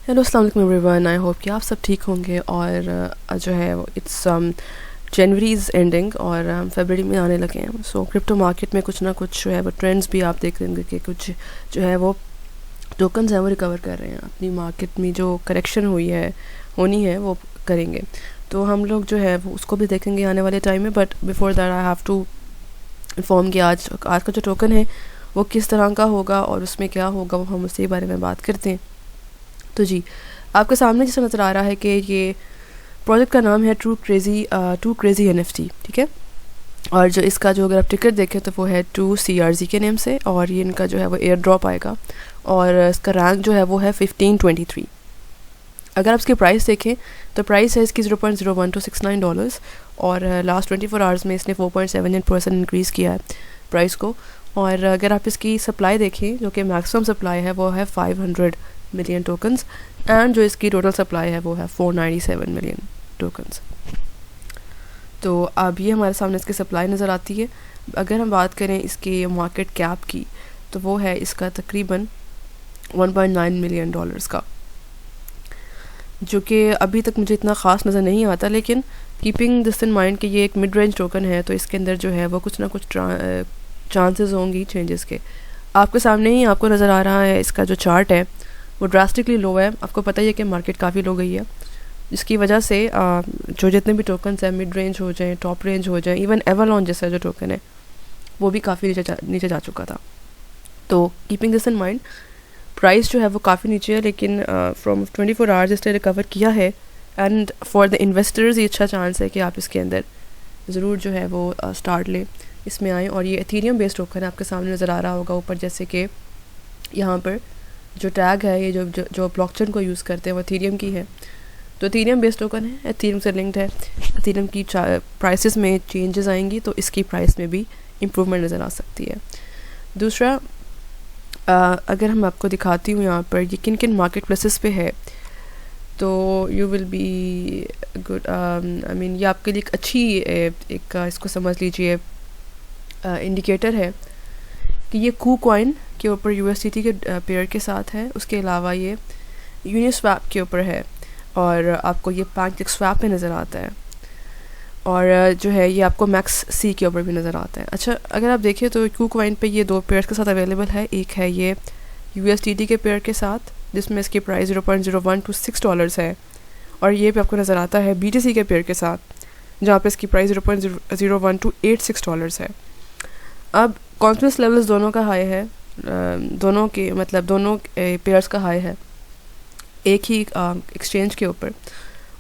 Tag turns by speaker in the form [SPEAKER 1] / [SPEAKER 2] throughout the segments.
[SPEAKER 1] Hello अस्सलाम वालेकुम everyone. I hope कि आप सब ठीक होंगे और जो है वो इट्स जनवरी इज़ एंडिंग और फरवरी में आने लगे हैं। सो क्रिप्टो मार्केट में कुछ ना कुछ जो है वो ट्रेंड्स भी आप देख लेंगे कि कुछ जो है वो टोकन्स हैं वो रिकवर कर रहे हैं, अपनी मार्केट में जो करेक्शन होनी है वो करेंगे। तो हम लोग जो है वो उसको भी देखेंगे आने वाले टाइम में। But before that I have to inform कि आज का जो टोकन है वो किस तरह का होगा और उसमें क्या होगा, वो हम उसी बारे में बात करते हैं। तो जी, आपके सामने जैसा नज़र आ रहा है कि ये प्रोजेक्ट का नाम है टू क्रेज़ी NFT, ठीक है। और जो इसका जो अगर आप टिकट देखें तो वो है 2CRZ के नेम से, और ये इनका जो है वो एयर ड्रॉप आएगा और इसका रैंक जो है वो है 1523। अगर आप इसकी प्राइस देखें तो प्राइस है इसकी $0.01269 और लास्ट 24 आवर्स में इसने 4.78% इंक्रीज़ किया है प्राइस को। और अगर आप इसकी सप्लाई देखें जो कि मैक्सिमम सप्लाई है वो है 500 मिलियन टोकन्स, एंड जो इसकी टोटल सप्लाई है वो है 497 मिलियन टोकन्स। तो अब ये हमारे सामने इसकी सप्लाई नज़र आती है। अगर हम बात करें इसकी मार्केट कैप की तो वो है इसका तकरीबन $1.9 मिलियन का, जो कि अभी तक मुझे इतना ख़ास नज़र नहीं आता। लेकिन कीपिंग दिस इन माइंड कि ये एक मिड रेंज टोकन है तो इसके अंदर जो है वो कुछ ना कुछ चांसेस होंगी चेंजेस के। आपके सामने ही आपको नज़र आ रहा है इसका जो चार्ट है वो ड्रास्टिकली लो है। आपको पता ही है कि मार्केट काफ़ी लो गई है, जिसकी वजह से जो जितने भी टोकन्स हैं मिड रेंज हो जाएं, टॉप रेंज हो जाएं, इवन एवरलॉन जैसा जो टोकन है वो भी काफ़ी नीचे जा चुका था। तो keeping this in mind price जो है वो काफ़ी नीचे है, लेकिन फ्रॉम 24 आवर्स इसने रिकवर किया है। एंड फॉर द इन्वेस्टर्स ये अच्छा चांस है कि आप इसके अंदर ज़रूर जो है वो स्टार्ट लें, इसमें आएँ। और ये एथेरियम बेस्ड टोकन है, आपके सामने नज़र आ रहा होगा ऊपर, जैसे कि यहाँ पर जो टैग है ये जो ब्लॉकचेन को यूज़ करते हैं वो एथेरियम की है। तो एथेरियम बेस्ड टोकन है, एथेरियम से लिंक्ड है। एथेरियम की प्राइसेस में चेंजेस आएंगी तो इसकी प्राइस में भी इम्प्रूवमेंट नज़र आ सकती है। दूसरा, अगर हम आपको दिखाती हूँ यहाँ पर ये किन किन मार्केट प्लेसेस पे है तो you will be good. I mean ये आपके लिए एक अच्छी एक इसको समझ लीजिए इंडिकेटर है कि ये KuCoin के ऊपर USDT के पेयर के साथ है। उसके अलावा ये यूनिस्वैप के ऊपर है और आपको ये PancakeSwap पे नज़र आता है, और जो है ये आपको MaxC के ऊपर भी नज़र आता है। अच्छा, अगर आप देखें तो KuCoin पे ये दो पेयर्स के साथ अवेलेबल है। एक है ये USDT के पेयर के साथ जिसमें इसकी प्राइस $0.0126 है, और ये भी आपको नज़र आता है BTC के पेयर के साथ जहाँ पे इसकी प्राइस $0.01286 है। अब कॉन्फिडेंस लेवल्स दोनों का हाई है, दोनों के मतलब दोनों पेयर्स का हाई है एक ही एक्सचेंज के ऊपर।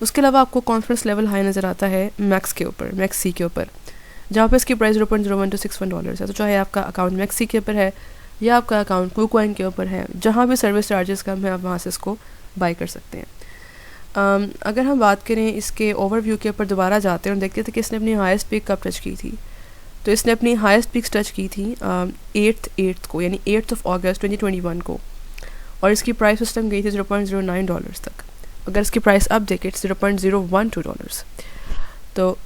[SPEAKER 1] उसके अलावा आपको कॉन्फिडेंस लेवल हाई नज़र आता है MaxC के ऊपर जहाँ पे इसकी प्राइस $0.01261 है। तो चाहे आपका अकाउंट MaxC के ऊपर है या आपका अकाउंट KuCoin के ऊपर है, जहाँ भी सर्विस चार्जेस कम है आप वहाँ से इसको बाई कर सकते हैं। अगर हम बात करें इसके ओवरव्यू के ऊपर दोबारा जाते हैं और देखते थे कि इसने अपनी हाईएस्ट पीक कब टच की थी। तो इसने अपनी हाईएस्ट पीक टच की थी 8th को, यानी 8th of August 2021 को, और इसकी प्राइस उस टाइम गई थी $0.09 तक। अगर इसकी प्राइस अब देखें $0.012, तो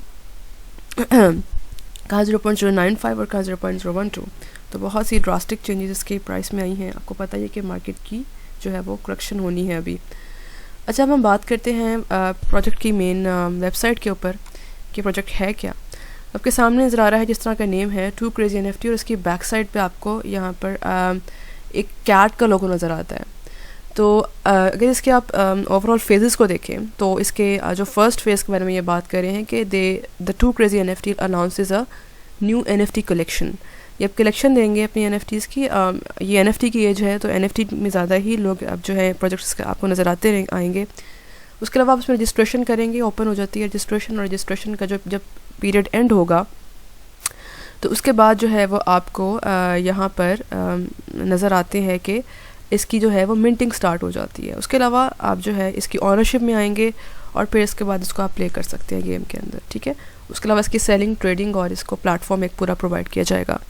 [SPEAKER 1] कहाँ 0.095 और कहाँ 0.012, तो बहुत सी ड्रास्टिक चेंजेस इसके प्राइस में आई हैं। आपको पता ही है कि मार्केट की जो है वो करेक्शन होनी है अभी। अच्छा, अब हम बात करते हैं प्रोजेक्ट की मेन वेबसाइट के ऊपर कि प्रोजेक्ट है क्या। आपके सामने नज़र आ रहा है जिस तरह का नेम है टू क्रेज़ी NFT, और इसकी बैक साइड पे आपको यहाँ पर एक कैट का लोगो नज़र आता है। तो अगर इसके आप ओवरऑल फेजेस को देखें तो इसके जो फर्स्ट फेज़ के बारे में ये बात कर रहे हैं कि the two crazy NFT announces a new NFT collection. ये अब कलेक्शन देंगे अपनी NFTs की। ये NFT की एज है तो NFT में ज़्यादा ही लोग अब जो है प्रोजेक्ट्स आपको नज़र आते आएंगे। उसके अलावा आप उसमें रजिस्ट्रेशन करेंगे, ओपन हो जाती है रजिस्ट्रेशन, और रजिस्ट्रेशन का जब पीरियड एंड होगा तो उसके बाद जो है वो आपको यहाँ पर नज़र आते हैं कि इसकी जो है वो मिंटिंग स्टार्ट हो जाती है। उसके अलावा आप जो है इसकी ऑनरशिप में आएंगे और फिर इसके बाद इसको आप प्ले कर सकते हैं गेम के अंदर, ठीक है। उसके अलावा इसकी सेलिंग, ट्रेडिंग और इसको प्लेटफॉर्म एक पूरा प्रोवाइड किया जाएगा।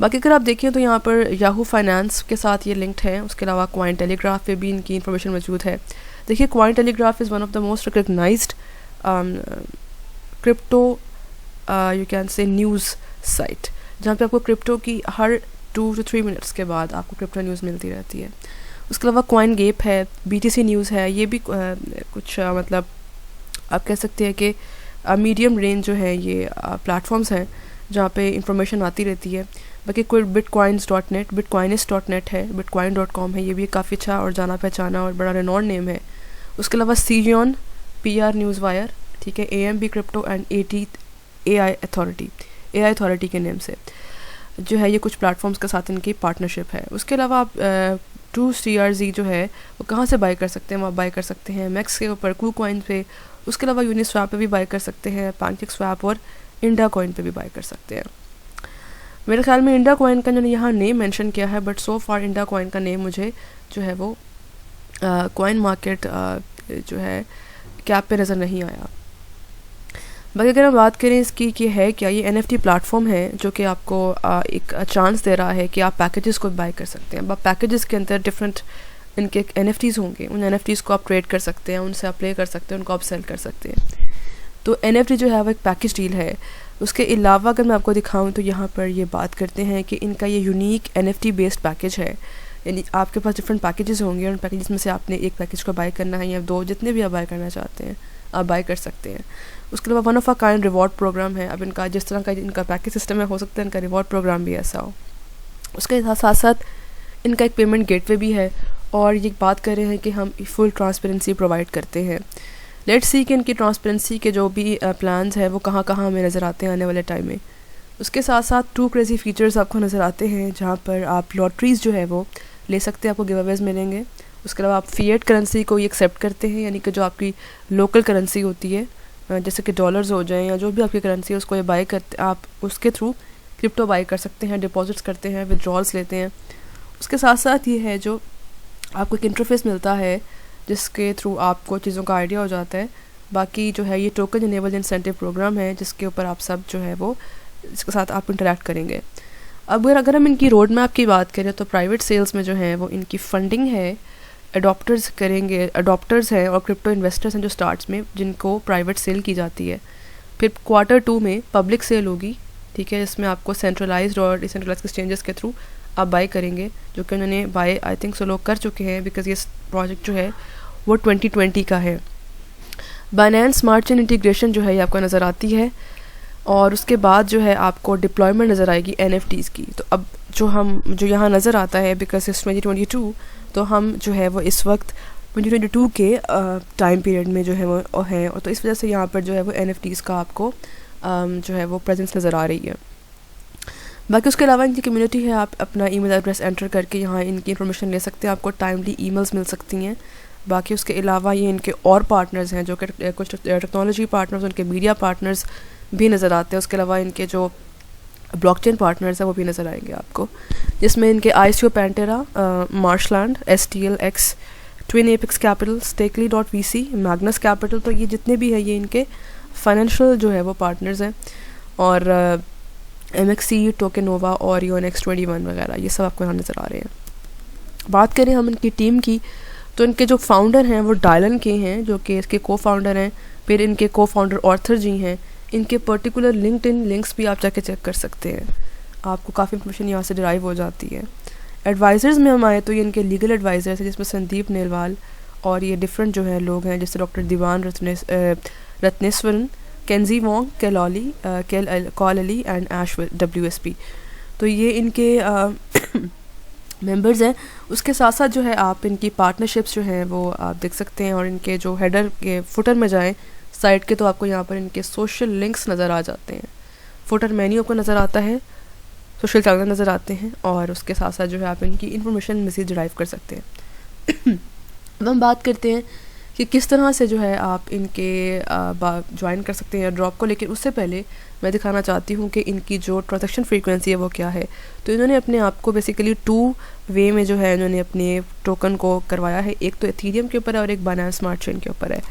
[SPEAKER 1] बाकी अगर आप देखें तो यहाँ पर याहू फाइनेंस के साथ ये लिंक्ड है। उसके अलावा Cointelegraph पे भी इनकी इन्फॉर्मेशन मौजूद है। देखिए, Cointelegraph is one of the most recognised crypto you can say news site, जहाँ पे आपको क्रिप्टो की हर 2 to 3 मिनट्स के बाद आपको क्रिप्टो न्यूज़ मिलती रहती है। उसके अलावा कॉइन गेप है, BTC न्यूज़ है, ये भी कुछ मतलब आप कह सकते हैं कि मीडियम रेंज जो है ये प्लेटफॉर्म्स हैं जहाँ पे इंफॉर्मेशन आती रहती है। बाकी कोई bitcoins.net, bitcoinist.net है, bitcoin.com है, ये भी काफ़ी अच्छा और जाना पहचाना और बड़ा रेनॉन्ड नेम है। उसके अलावा सीजियन, PR न्यूज़ वायर, ठीक है, AMB crypto and AI authority के नेम से जो है ये कुछ प्लेटफॉर्म्स के साथ इनकी पार्टनरशिप है। उसके अलावा आप 2CRZ जो है वो कहाँ से बाई कर सकते हैं, आप बाई कर सकते हैं मैक्स के ऊपर, KuCoin पे। उसके अलावा यूनिस्वैप पे भी बाई कर सकते हैं, पैनकेकस्वैप और इंडा कॉइन पे भी बाई कर सकते हैं। मेरे ख्याल में इंडा कॉइन का जो यहाँ नेम मेंशन किया है, बट सो फार इंडा कॉइन का नेम मुझे जो है वो कॉइन मार्केट जो है कैप पे नज़र नहीं आया। बाकी अगर हम बात करें इसकी कि है क्या, ये NFT प्लेटफॉर्म है जो कि आपको एक चांस दे रहा है कि आप पैकेजेस को बाय कर सकते हैं। अब पैकेजेस के अंदर डिफरेंट इनके NFTs होंगे, उन NFTs को आप ट्रेड कर सकते हैं, उनसे आप प्ले कर सकते हैं, उनको आप सेल कर सकते हैं। तो NFT जो है वो एक पैकेज डील है। उसके अलावा अगर मैं आपको दिखाऊं तो यहाँ पर ये बात करते हैं कि इनका ये यूनिक NFT बेस्ड पैकेज है, यानी आपके पास डिफरेंट पैकेजेस होंगे और उन पैकेजेस में से आपने एक पैकेज को बाय करना है या 2, जितने भी आप बाय करना चाहते हैं आप बाय कर सकते हैं। उसके अलावा one of a kind reward programme है। अब इनका जिस तरह का इनका पैकेज सिस्टम है, हो सकता है इनका रिवॉर्ड प्रोग्राम भी ऐसा हो। उसके साथ साथ इनका एक पेमेंट गेटवे भी है और ये बात कर रहे हैं कि हम फुल ट्रांसपेरेंसी प्रोवाइड करते हैं। लेट्स सी कि इनकी ट्रांसपेरेंसी के जो भी प्लान्स हैं वो कहाँ कहाँ हमें नज़र आते हैं आने वाले टाइम में। उसके साथ साथ 2 क्रेजी फीचर्स आपको नज़र आते हैं जहाँ पर आप लॉटरीज़ जो है वो ले सकते हैं, आपको गिव अवेज मिलेंगे। उसके अलावा आप फिएट करेंसी को ये एक्सेप्ट करते हैं, यानी कि जो आपकी लोकल करेंसी होती है जैसे कि डॉलर्स हो जाएं या जो भी आपकी करेंसी है उसको ये बाय करते, आप उसके थ्रू क्रिप्टो बाय कर सकते हैं, डिपॉजिट्स करते हैं, विड्रॉल्स लेते हैं। उसके साथ साथ ये है जो आपको एक इंटरफेस मिलता है जिसके थ्रू आपको चीज़ों का आइडिया हो जाता है। बाकी जो है ये टोकन इनेबल्ड इंसेंटिव प्रोग्राम है जिसके ऊपर आप सब जो है वो इसके साथ आप इंटरेक्ट करेंगे। अब अगर हम इनकी रोड मैप की बात करें तो प्राइवेट सेल्स में जो है वो इनकी फंडिंग है, अडॉप्टर्स हैं और क्रिप्टो इन्वेस्टर्स हैं जो स्टार्ट्स में जिनको प्राइवेट सेल की जाती है। फिर Q2 में पब्लिक सेल होगी, ठीक है, इसमें आपको सेंट्रलाइज्ड और डिसेंट्रलाइज्ड एक्सचेंजेस के थ्रू आप बाय करेंगे, जो कि उन्होंने बाय आई थिंक सो लोग कर चुके हैं बिकॉज ये प्रोजेक्ट जो है वो 2020 का है। बाइनेंस स्मार्ट चेन इंटीग्रेशन जो है ये आपको नज़र आती है और उसके बाद जो है आपको डिप्लॉयमेंट नज़र आएगी NFTs की। तो अब जो यहाँ नज़र आता है बिकॉज इस 2022, तो हम जो है वो इस वक्त 2022 के टाइम पीरियड में जो है वो हैं, और तो इस वजह से यहाँ पर जो है वो NFTs का आपको जो है वो प्रेजेंस नज़र आ रही है। बाकी उसके अलावा इनकी कम्युनिटी है, आप अपना ईमेल एड्रेस एंटर करके यहाँ इनकी इन्फॉर्मेशन ले सकते हैं, आपको टाइमली ईमेल्स मिल सकती हैं। बाकी उसके अलावा ये इनके और पार्टनर्स हैं जो कि कुछ टेक्नोलॉजी पार्टनर्स, उनके मीडिया पार्टनर्स भी नज़र आते हैं। उसके अलावा इनके जो ब्लॉकचेन पार्टनर्स हैं वो भी नज़र आएंगे आपको, जिसमें इनके ICO Pantera, Marshland, STLX, twin epics capital, Stakely, Magnus capital, तो ये जितने भी हैं ये इनके फाइनेंशियल जो है वो पार्टनर्स हैं। और MXC, टोकेनोवा और Yonex21 वगैरह ये सब आपको यहाँ नज़र आ रहे हैं। बात करें हम इनकी टीम की तो इनके जो फाउंडर हैं वो डायलन के हैं जो कि इसके को-फाउंडर हैं। फिर इनके को-फाउंडर ऑर्थर जी हैं। इनके पर्टिकुलर लिंक्डइन लिंक्स भी आप जाके चेक कर सकते हैं, आपको काफ़ी इंफॉर्मेशन यहाँ से डिराइव हो जाती है। एडवाइज़र्स में हम आए तो ये इनके लीगल एडवाइज़र्स हैं जिसमें संदीप नेलवाल और ये डिफरेंट जो है लोग हैं जैसे doctor Diwan Ratneshwaran, Kenji Wong, कॉल अली एंड ऐश WSP, तो ये इनके मेंबर्स हैं। उसके साथ साथ जो है आप इनकी पार्टनरशिप्स जो हैं वो आप देख सकते हैं और इनके जो हेडर के फुटर में जाएं साइट के तो आपको यहाँ पर इनके सोशल लिंक्स नज़र आ जाते हैं, फुटर मेन्यू आपको नज़र आता है, सोशल चैनल नज़र आते हैं और उसके साथ साथ जो है आप इनकी इन्फॉर्मेशन में से डिराइव कर सकते हैं। अब हम बात करते हैं कि किस तरह से जो है आप इनके ज्वाइन कर सकते हैं ड्रॉप को, लेकिन उससे पहले मैं दिखाना चाहती हूँ कि इनकी जो ट्रांजैक्शन फ्रीक्वेंसी है वो क्या है। तो इन्होंने अपने आप को बेसिकली 2 वे में जो है इन्होंने अपने टोकन को करवाया है, एक तो एथीरियम के ऊपर है और एक बाइनेंस स्मार्ट चेन के ऊपर है।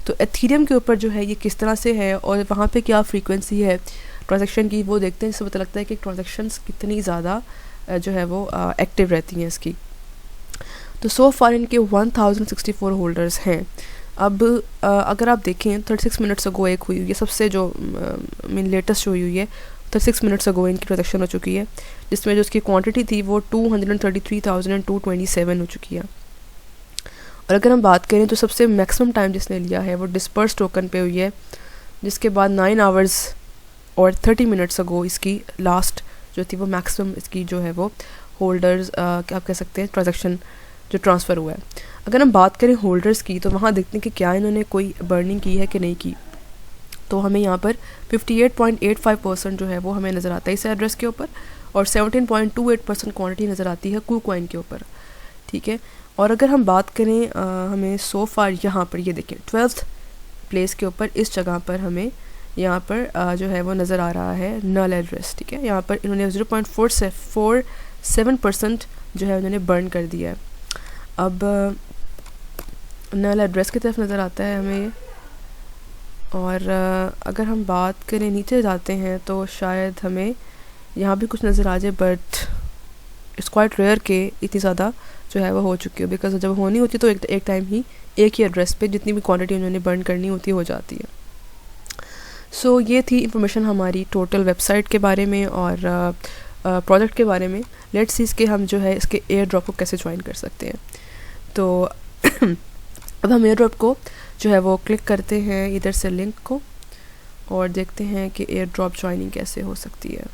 [SPEAKER 1] तो एथीरियम के ऊपर जो है ये किस तरह से है और वहाँ पे क्या फ्रीक्वेंसी है ट्रांजैक्शन की वो देखते हैं, इससे पता लगता है कि ट्रांजैक्शंस कितनी ज़्यादा जो है वो एक्टिव रहती हैं इसकी। तो सो फार इनके 1064 होल्डर्स हैं। अब अगर आप देखें 36 मिनट्स अगो एक हुई है सबसे जो मीन लेटेस्ट हुई हुई है 36 मिनट्स अगो इनकी ट्रांजैक्शन हो चुकी है, जिसमें जो उसकी क्वांटिटी थी वो 233,227 हो चुकी है। और अगर हम बात करें तो सबसे मैक्सिमम टाइम जिसने लिया है वो डिस्पर्स टोकन पे हुई है, जिसके बाद 9 आवर्स और 30 मिनट्स अगो इसकी लास्ट जो थी वो मैक्सिमम इसकी जो है वो होल्डर्स क्या आप कह सकते हैं ट्रांजैक्शन जो ट्रांसफ़र हुआ है। अगर हम बात करें होल्डर्स की तो वहाँ देखते हैं कि क्या इन्होंने कोई बर्निंग की है कि नहीं की। तो हमें यहाँ पर 58.85% जो है वो हमें नज़र आता है इस एड्रेस के ऊपर, और 17.28% क्वांटिटी नज़र आती है KuCoin के ऊपर, ठीक है। और अगर हम बात करें हमें सो फार यहाँ पर ये देखें 12th प्लेस के ऊपर इस जगह पर हमें यहाँ पर जो है वो नज़र आ रहा है नल एड्रेस, ठीक है। यहाँ पर इन्होंने 0.47% जो है उन्होंने बर्न कर दिया है। अब नल एड्रेस की तरफ नज़र आता है हमें ये, और अगर हम बात करें नीचे जाते हैं तो शायद हमें यहाँ भी कुछ नज़र आ जाए, बट इट्स क्वाइट रेयर के इतनी ज़्यादा जो है वो हो चुकी है, बिकॉज जब होनी होती तो एक टाइम ही एक ही एड्रेस पे जितनी भी क्वांटिटी उन्होंने बर्न करनी होती हो जाती है। सो ये थी इंफॉर्मेशन हमारी टोटल वेबसाइट के बारे में और प्रोजेक्ट के बारे में। लेट्स सी इसके हम जो है इसके एयर ड्रॉप को कैसे ज्वाइन कर सकते हैं। तो अब हम एयर ड्रॉप को जो है वो क्लिक करते हैं इधर से लिंक को, और देखते हैं कि एयर ड्रॉप ज्वाइनिंग कैसे हो सकती है।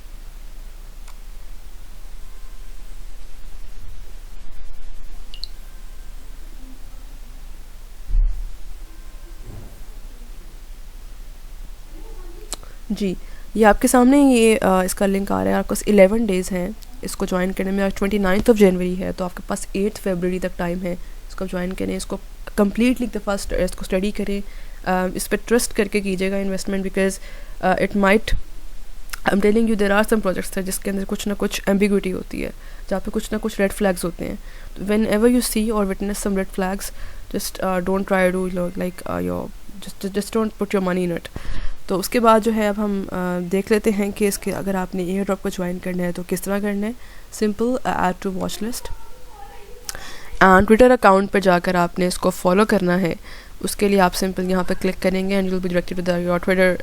[SPEAKER 1] जी, ये आपके सामने ये इसका लिंक आ रहा है। आपके पास 11 डेज़ हैं इसको ज्वाइन करने में। आज 29 जनवरी है, तो आपके पास 8 फरवरी तक टाइम है इसको ज्वाइन करें। इसको कम्प्लीटली दफ़ा इसको स्टडी करें, इस पर ट्रस्ट करके कीजिएगा investment, because it might I am telling you there are some projects है जिसके अंदर कुछ ना कुछ एम्बिग्विटी होती है, जहाँ पे कुछ ना कुछ रेड फ्लैग्स होते हैं। तो व्हेन एवर यू सी और witness some red flags, just don't try to like your just don't put your money in it. तो उसके बाद जो है अब हम देख लेते हैं कि इसके अगर आपने एयर ड्रॉप को ज्वाइन करना है तो किस तरह करना है। Simple, add to watch list, and Twitter account पर जाकर आपने इसको फॉलो करना है। उसके लिए आप सिंपल यहाँ पर क्लिक करेंगे and you will be directed to your Twitter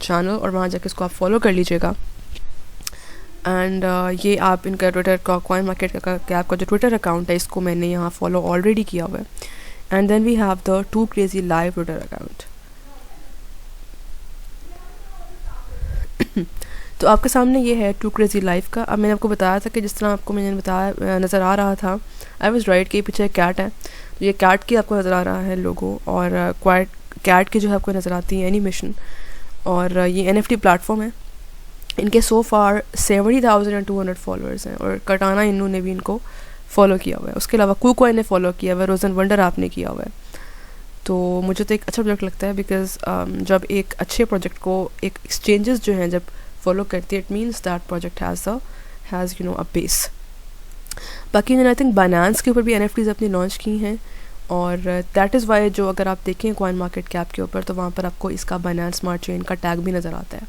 [SPEAKER 1] channel, और वहाँ जाकर इसको आप फॉलो कर लीजिएगा। एंड ये आप इनका ट्विटर का कॉइन मार्केट का आपका जो ट्विटर अकाउंट है इसको मैंने यहाँ फॉलो ऑलरेडी किया हुआ है। And then we have the two crazy live Twitter account. तो आपके सामने ये है टू क्रेजी लाइफ का। अब मैंने आपको बताया था कि जिस तरह आपको मैंने बताया नज़र आ रहा था, आई वाज राइट कि पीछे कैट है, तो ये कैट की आपको नज़र आ रहा है लोगो, और कैट की जो है आपको नज़र आती है एनिमेशन। और ये NFT प्लेटफॉर्म है। इनके सो फार 70,200 फॉलोअर्स हैं, और कटाना इन्होंने भी इनको फॉलो किया हुआ है। उसके अलावा KuCoin ने फॉलो किया हुआ है, रोज़न वंडर आपने किया हुआ है। तो मुझे तो एक अच्छा प्रोजेक्ट लगता है, बिकॉज जब एक अच्छे प्रोजेक्ट को एक एक्सचेंजेस जो हैं जब फॉलो करती है, it means that project has you know a base. बाकी आई थिंक बाइनेंस के ऊपर भी NFTs अपनी लॉन्च की हैं, और दैट इज़ वाई जो अगर आप देखें कॉइन मार्केट कैप के ऊपर तो वहाँ पर आपको इसका बाइनेंस स्मार्ट चेन का टैग भी नज़र आता है।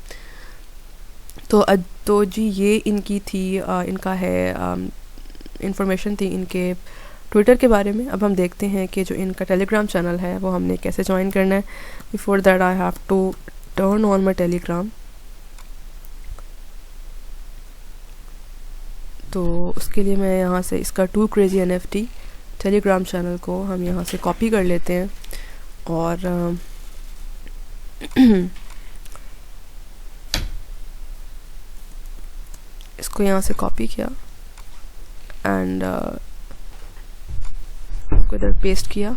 [SPEAKER 1] तो जी ये इनकी थी इनका है इंफॉर्मेशन थी इनके ट्विटर के बारे में। अब हम देखते हैं कि जो इनका टेलीग्राम चैनल है वो हमने कैसे ज्वाइन करना है। Before that I have to turn on my Telegram. तो उसके लिए मैं यहाँ से इसका two crazy NFT Telegram channel को हम यहाँ से कॉपी कर लेते हैं, और इसको यहाँ से कॉपी किया एंड इधर पेस्ट किया।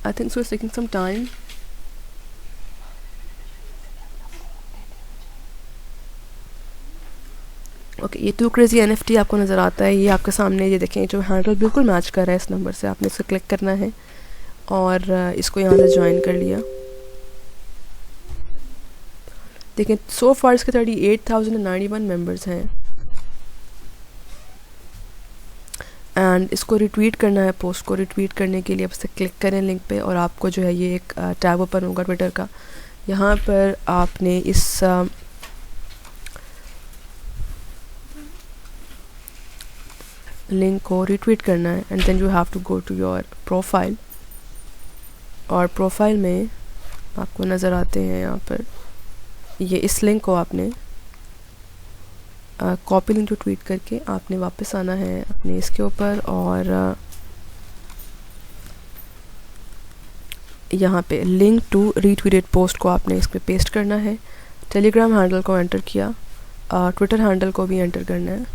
[SPEAKER 1] I think so it's taking some time. Okay, ये टू क्रेजी NFT आपको नज़र आता है। ये आपके सामने ये देखें जो हैंडल बिल्कुल मैच कर रहा है इस नंबर से। आपने इसको क्लिक करना है और इसको यहाँ से ज्वाइन कर लिया। देखें सो फार इसके 38,091 मेंबर्स हैं। एंड इसको रिट्वीट करना है। पोस्ट को रिट्वीट करने के लिए आप इसे क्लिक करें लिंक पे, और आपको जो है ये एक टैब ओपन होगा ट्विटर का। यहाँ पर आपने इस लिंक को रिट्वीट करना है, and then you have to go to your profile. और प्रोफाइल में आपको नज़र आते हैं यहाँ पर ये इस लिंक को आपने कॉपी लिंक टू ट्वीट करके आपने वापस आना है अपने इसके ऊपर, और यहाँ पे लिंक टू रीट्वीटेड पोस्ट को आपने इस पर पेस्ट करना है। टेलीग्राम हैंडल को एंटर किया, ट्विटर हैंडल को भी एंटर करना है,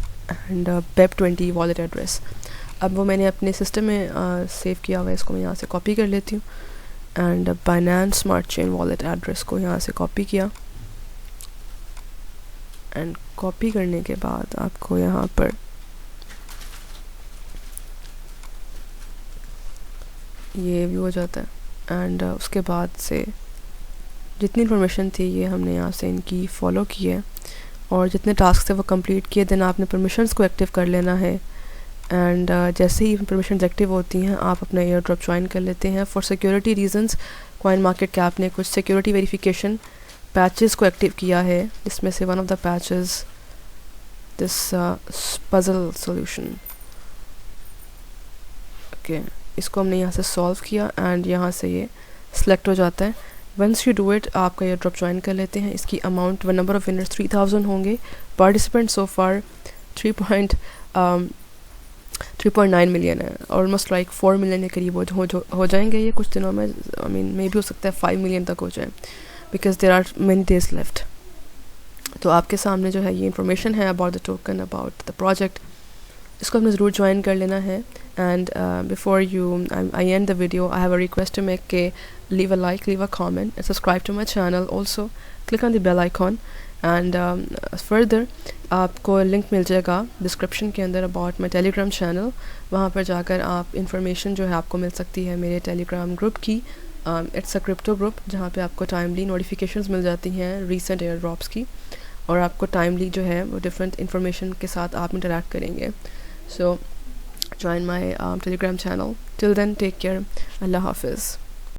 [SPEAKER 1] एंड BEP20 वॉलेट एड्रेस। अब वो मैंने अपने सिस्टम में सेव किया हुआ है, इसको मैं यहाँ से कॉपी कर लेती हूँ, and Binance smart chain wallet address को यहाँ से कॉपी किया, एंड कॉपी करने के बाद आपको यहाँ पर ये भी हो जाता है, एंड उसके बाद से जितनी इन्फॉर्मेशन थी ये हमने यहाँ से इनकी फॉलो की है, और जितने टास्क थे वो कंप्लीट किए। देन आपने परमिशंस को एक्टिव कर लेना है, एंड जैसे ही परमिशंस एक्टिव होती हैं आप अपना एयर ड्रॉप ज्वाइन कर लेते हैं। For security reasons coin market cap ने कुछ सिक्योरिटी वेरिफिकेशन पैचेस को एक्टिव किया है, जिसमें से one of the patches this puzzle solution, okay, इसको हमने यहाँ से सॉल्व किया, एंड यहाँ से ये सिलेक्ट हो जाता है। वंस यू डू इट आपका एयर ड्रॉप ज्वाइन कर लेते हैं। इसकी अमाउंट व नंबर ऑफ विनर्स 3000 होंगे। पार्टिसिपेंट सो फार 3.9 मिलियन है, ऑलमोस्ट लाइक 4 मिलियन के करीब हो जाएंगे ये कुछ दिनों में। आई मीन मे भी हो सकता है 5 मिलियन तक हो जाए, because there are many days left. तो आपके सामने जो है ये इन्फॉर्मेशन है about the token, about the project, इसको आपने ज़रूर ज्वाइन कर लेना है। And before you I end the video, I have a request to make के leave a like, leave a comment, and subscribe to my channel. Also click on the bell icon, and further आपको link मिल जाएगा description के अंदर about my Telegram channel. वहाँ पर जाकर आप information जो है आपको मिल सकती है मेरे टेलीग्राम ग्रुप की। इट्स अ क्रिप्टो ग्रुप जहाँ पे आपको टाइमली नोटिफिकेशंस मिल जाती हैं रीसेंट एयर ड्रॉप्स की, और आपको टाइमली जो है वो डिफरेंट इंफॉर्मेशन के साथ आप इंटरेक्ट करेंगे। सो join my telegram channel. Till then, take care. Allah Hafiz.